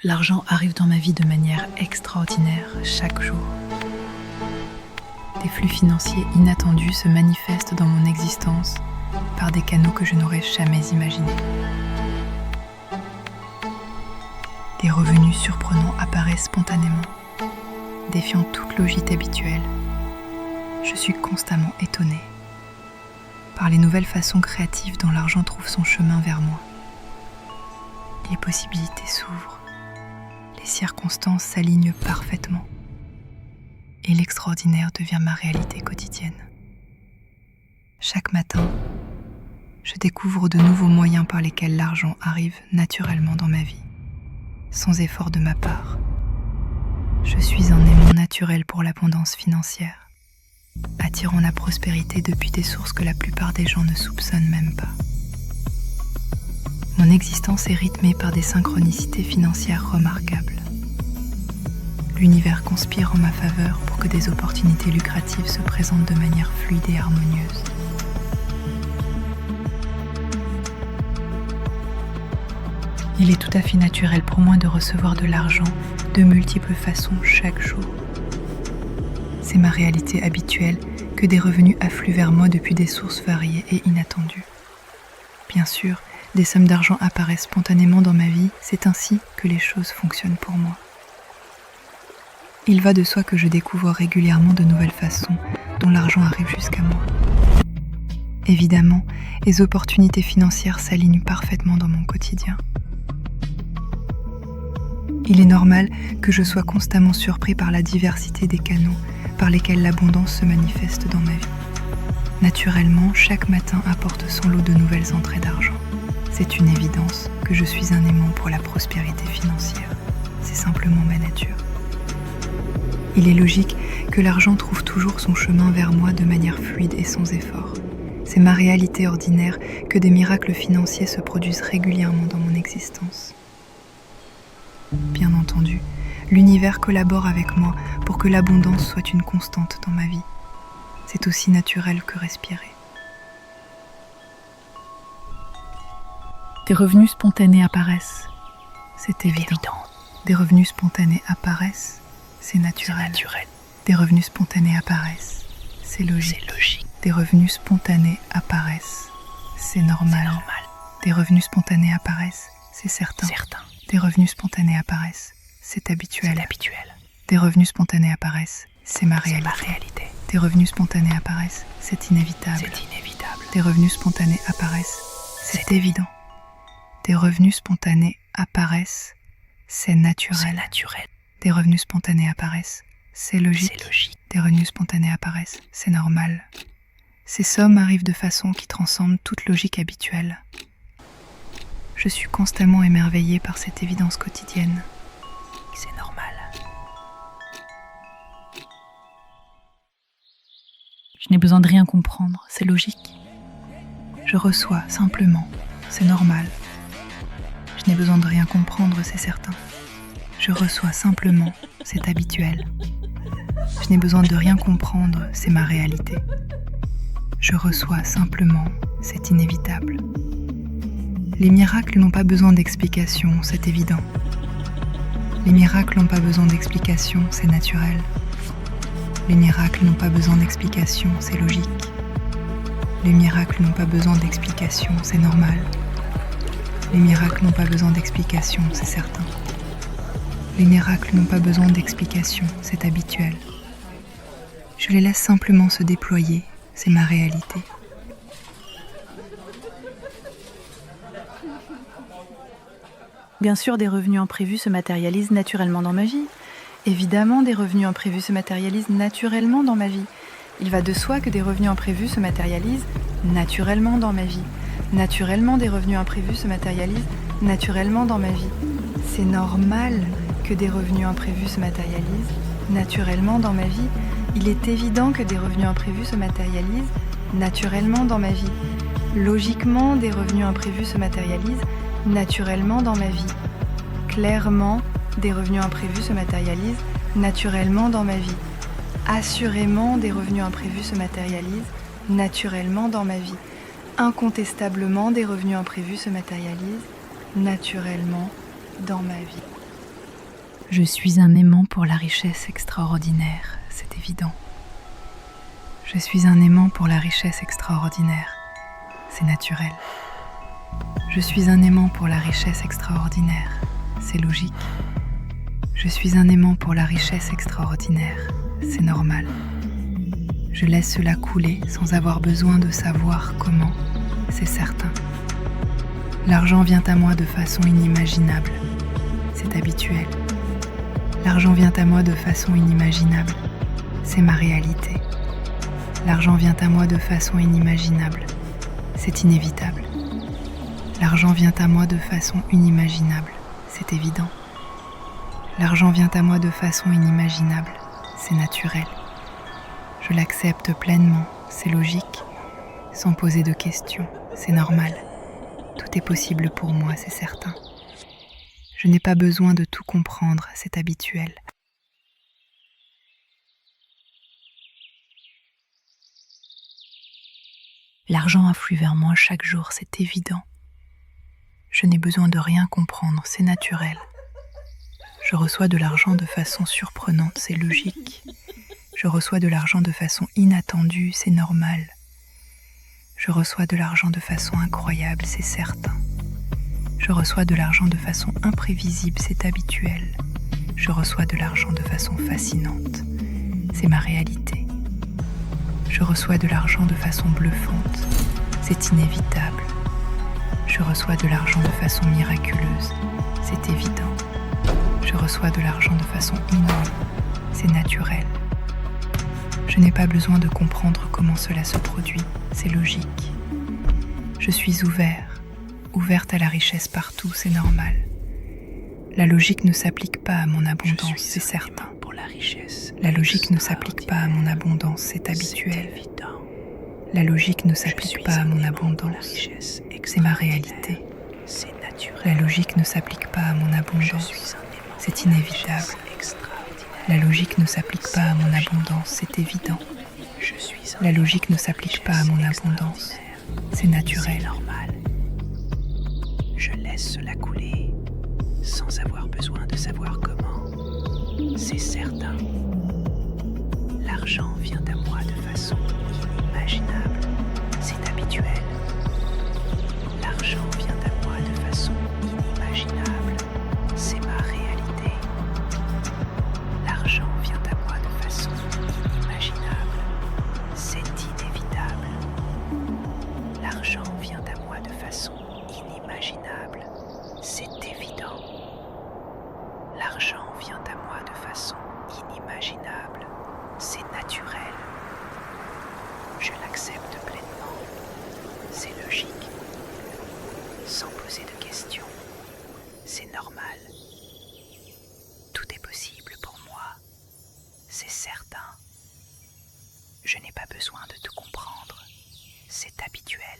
L'argent arrive dans ma vie de manière extraordinaire chaque jour. Des flux financiers inattendus se manifestent dans mon existence par des canaux que je n'aurais jamais imaginés. Des revenus surprenants apparaissent spontanément, défiant toute logique habituelle. Je suis constamment étonnée par les nouvelles façons créatives dont l'argent trouve son chemin vers moi. Les possibilités s'ouvrent, les circonstances s'alignent parfaitement et l'extraordinaire devient ma réalité quotidienne. Chaque matin, je découvre de nouveaux moyens par lesquels l'argent arrive naturellement dans ma vie, sans effort de ma part. Je suis un aimant naturel pour l'abondance financière, attirant la prospérité depuis des sources que la plupart des gens ne soupçonnent même pas. Mon existence est rythmée par des synchronicités financières remarquables. L'univers conspire en ma faveur pour que des opportunités lucratives se présentent de manière fluide et harmonieuse. Il est tout à fait naturel pour moi de recevoir de l'argent de multiples façons chaque jour. C'est ma réalité habituelle que des revenus affluent vers moi depuis des sources variées et inattendues. Bien sûr, des sommes d'argent apparaissent spontanément dans ma vie, c'est ainsi que les choses fonctionnent pour moi. Il va de soi que je découvre régulièrement de nouvelles façons dont l'argent arrive jusqu'à moi. Évidemment, les opportunités financières s'alignent parfaitement dans mon quotidien. Il est normal que je sois constamment surpris par la diversité des canaux par lesquels l'abondance se manifeste dans ma vie. Naturellement, chaque matin apporte son lot de nouvelles entrées d'argent. C'est une évidence que je suis un aimant pour la prospérité financière. C'est simplement ma nature. Il est logique que l'argent trouve toujours son chemin vers moi de manière fluide et sans effort. C'est ma réalité ordinaire que des miracles financiers se produisent régulièrement dans mon existence. Bien entendu, l'univers collabore avec moi pour que l'abondance soit une constante dans ma vie. C'est aussi naturel que respirer. Des revenus spontanés apparaissent. C'est évident. Des revenus spontanés apparaissent. C'est naturel. Des revenus spontanés apparaissent. C'est logique. Des revenus spontanés apparaissent. C'est normal. Des revenus spontanés apparaissent. C'est certain. Des revenus spontanés apparaissent. C'est habituel. Des revenus spontanés apparaissent. C'est ma réalité. Des revenus spontanés apparaissent. C'est inévitable. Des revenus spontanés apparaissent. C'est évident. Des revenus spontanés apparaissent. C'est naturel. Des revenus spontanés apparaissent. C'est logique. Des revenus spontanés apparaissent. C'est normal. Ces sommes arrivent de façon qui transcende toute logique habituelle. Je suis constamment émerveillée par cette évidence quotidienne. C'est normal. Je n'ai besoin de rien comprendre, c'est logique. Je reçois simplement, c'est normal. Je n'ai besoin de rien comprendre, c'est certain. Je reçois simplement, c'est habituel. Je n'ai besoin de rien comprendre, c'est ma réalité. Je reçois simplement, c'est inévitable. Les miracles n'ont pas besoin d'explication, c'est évident. Les miracles n'ont pas besoin d'explication, c'est naturel. Les miracles n'ont pas besoin d'explication, c'est logique. Les miracles n'ont pas besoin d'explication, c'est normal. Les miracles n'ont pas besoin d'explication, c'est certain. Les miracles n'ont pas besoin d'explication, c'est habituel. Je les laisse simplement se déployer, c'est ma réalité. Bien sûr, des revenus imprévus se matérialisent naturellement dans ma vie. Évidemment, des revenus imprévus se matérialisent naturellement dans ma vie. Il va de soi que des revenus imprévus se matérialisent naturellement dans ma vie. Naturellement, des revenus imprévus se matérialisent naturellement dans ma vie. C'est normal que des revenus imprévus se matérialisent naturellement dans ma vie. Il est évident que des revenus imprévus se matérialisent naturellement dans ma vie. Logiquement, des revenus imprévus se matérialisent naturellement dans ma vie. Clairement, des revenus imprévus se matérialisent naturellement dans ma vie. Assurément, des revenus imprévus se matérialisent naturellement dans ma vie. Incontestablement, des revenus imprévus se matérialisent naturellement dans ma vie. Je suis un aimant pour la richesse extraordinaire, c'est évident. Je suis un aimant pour la richesse extraordinaire, c'est naturel. Je suis un aimant pour la richesse extraordinaire, c'est logique. Je suis un aimant pour la richesse extraordinaire, c'est normal. Je laisse cela couler sans avoir besoin de savoir comment, c'est certain. L'argent vient à moi de façon inimaginable, c'est habituel. L'argent vient à moi de façon inimaginable, c'est ma réalité. L'argent vient à moi de façon inimaginable, c'est inévitable. L'argent vient à moi de façon inimaginable, c'est évident. L'argent vient à moi de façon inimaginable, c'est naturel. Je l'accepte pleinement, c'est logique, sans poser de questions, c'est normal. Tout est possible pour moi, c'est certain. Je n'ai pas besoin de tout comprendre, c'est habituel. L'argent afflue vers moi chaque jour, c'est évident. Je n'ai besoin de rien comprendre, c'est naturel. Je reçois de l'argent de façon surprenante, c'est logique. Je reçois de l'argent de façon inattendue, c'est normal. Je reçois de l'argent de façon incroyable, c'est certain. Je reçois de l'argent de façon imprévisible, c'est habituel. Je reçois de l'argent de façon fascinante, c'est ma réalité. Je reçois de l'argent de façon bluffante, c'est inévitable. Je reçois de l'argent de façon miraculeuse, c'est évident. Je reçois de l'argent de façon inouïe, c'est naturel. Je n'ai pas besoin de comprendre comment cela se produit, c'est logique. Je suis ouverte à la richesse partout, c'est normal. La logique ne s'applique pas à mon abondance, c'est certain. La logique ne s'applique pas à mon abondance, c'est habituel. La logique ne s'applique pas à mon abondance, c'est ma réalité. La logique ne s'applique pas à mon abondance, c'est inévitable. La logique ne s'applique pas à mon abondance, c'est évident. La logique ne s'applique pas à mon abondance, c'est naturel. Je laisse cela couler sans avoir besoin de savoir comment. C'est certain. L'argent vient à moi de façon inimaginable. C'est habituel. L'argent vient à moi de façon inimaginable. C'est ma réalité. L'argent vient à moi de façon inimaginable. C'est inévitable. L'argent vient à moi de façon inimaginable. C'est évident. L'argent vient à moi de façon inimaginable. C'est naturel. Je l'accepte pleinement. C'est logique. Sans poser de questions. C'est normal. Tout est possible pour moi. C'est certain. Je n'ai pas besoin de tout comprendre. C'est habituel.